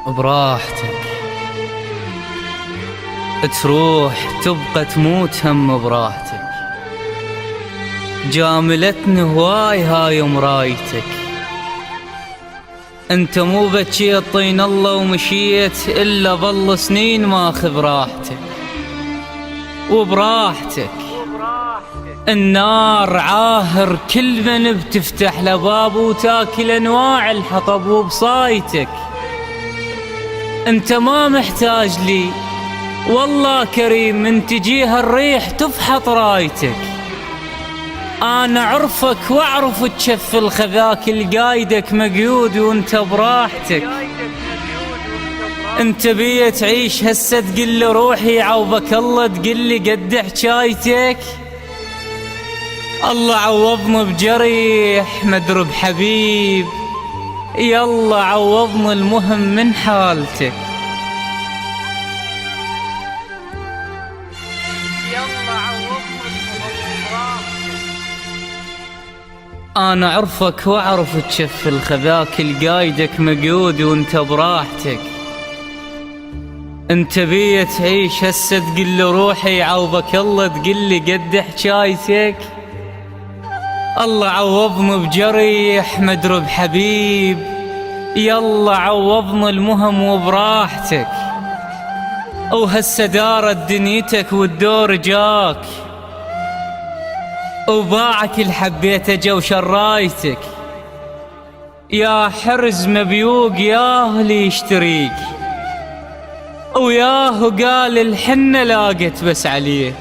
براحتك تروح تبقى تموت هم براحتك. جاملتني هواي هاي مرايتك، انت مو بتشيت طين الله ومشيت الا ظل سنين ماخذ راحتك. وبراحتك النار عاهر كل من بتفتح له باب وتاكل انواع الحطب. وبصايتك انت ما محتاج لي والله كريم، من تجيها الريح تفحط رايتك. انا عرفك واعرف تشف الخذاك القايدك مقيود وانت براحتك. انت بيه تعيش هسه تقل روحي عوضك الله، تقلي قد حجايتك. الله عوضنا بجريح مدرب حبيب، يلا عوضنا المهم من حالتك. يلا عوضنا المهم براحتك. انا عرفك واعرف تشف الخذاك القايدك مقيود وانت براحتك. انت بيه تعيش هسه تقل روحي عوضك الله، تقلي قد حجايتك. الله عوضنا بجريح مدرب حبيب، يلا عوضنا المهم وبراحتك. وهسه دارت دنيتك والدور جاك، وباعك الحبيته جو شرايتك. يا حرز مبيوق ياه اللي يشتريك، وياه قال الحنة لاقت بس عليك.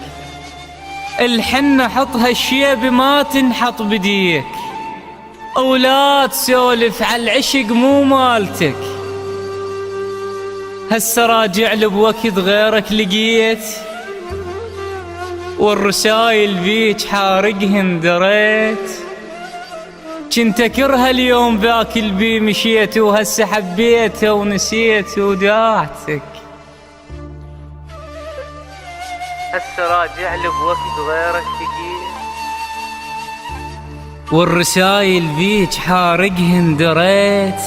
الحنة حطها الشيب ما تنحط بديك، ولا تسولف على العشق مو مالتك. هسه راجع لي بوقت غيرك لقيت، والرسايل بيك حارقهن دريت. كنت اكرها اليوم ذاك البي مشيت، وهسه حبيته ونسيت وداعتك. هسه راجع لي بوقت غيرك لقيت، والرسايل بيك حارقهن دريت.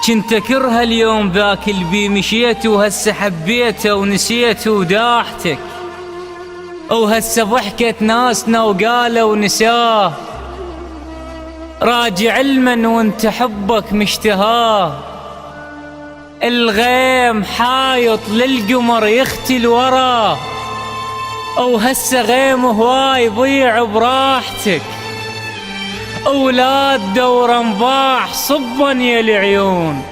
كنت اكرها اليوم ذاك البي مشيت، وهسه حبيته ونسيت وداعتك. وهسه ضحكت ناسنا وقالوا نساه، راجع المن وانت حبك مشتهاه. الغيم حايط للقمر يختل وراه، وهسه غيم هواي ضيع براحتك. اولاد دور انباح صبا يا العيون،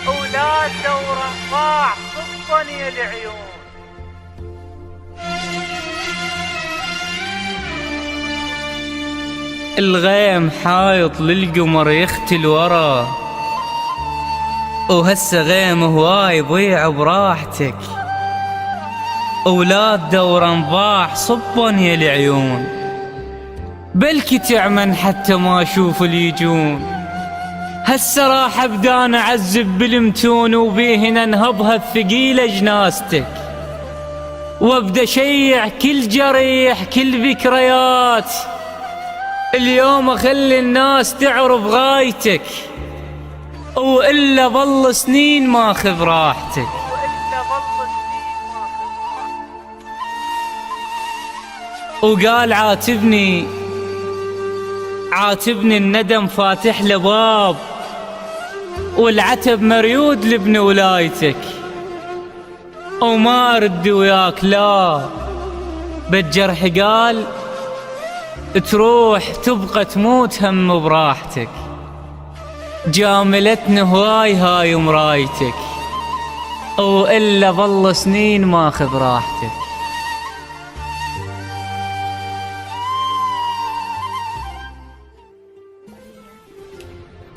اولاد دور انباح صبا يا العيون. الغيم حايط للقمر يختل وراه، وهسه غيم هواي ضيع براحتك. اولاد دور انباح صبا يا العيون، بلكي تعمن حتى ما اشوف اليجون. هسه راح ابدا انا اعذب بالمتون، وبيهن انهبها الثقيله جناستك. وابدا شيع كل جريح كل ذكريات، اليوم اخلي الناس تعرف غايتك. وإلا ظل سنين ماخذ راحتك. وقال عاتبني الندم فاتح له باب، والعتب مريود لابن ولايتك. وما ارد وياك لا بالجرح، قال تروح تبقى تموت هم براحتك. جاملتني هاي مرايتك، وإلا ظل سنين ماخذ راحتك.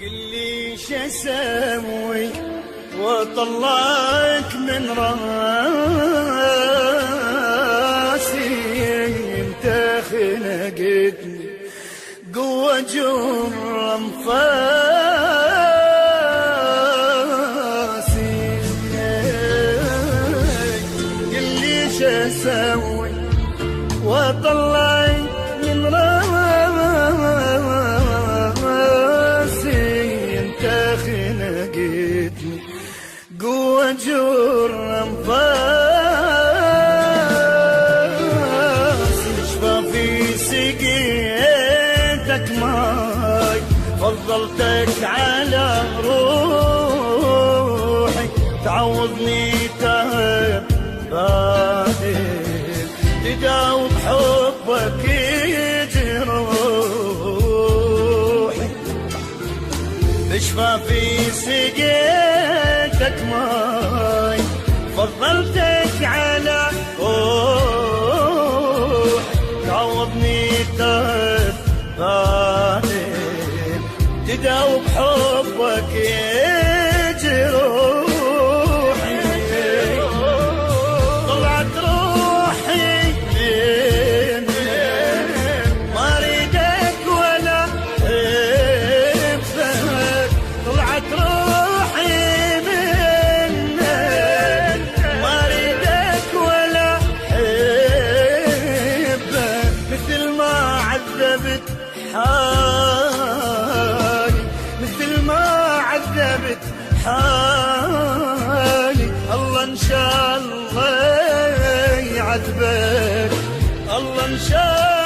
قلي شسوي واطلعك من راسي، انت خنقتني قوة جر انفاسي. قلي شسوي واطلعك من راسي، انت فضلتك على روحي تعوضني تعب بعدين تداوب حبك جروحي بشفافي سقيتك ماي فضلتك على روحي تعوضني تعب بعدين تداوب حبك جروحي طلعت روحي ما اريدك ولا احبك طلعت روحي منك ما اريدك ولا احبك مثل ما عذبت حالي مثل ما عذبت حالي الله ان شاء الله يعذبك الله ان شاء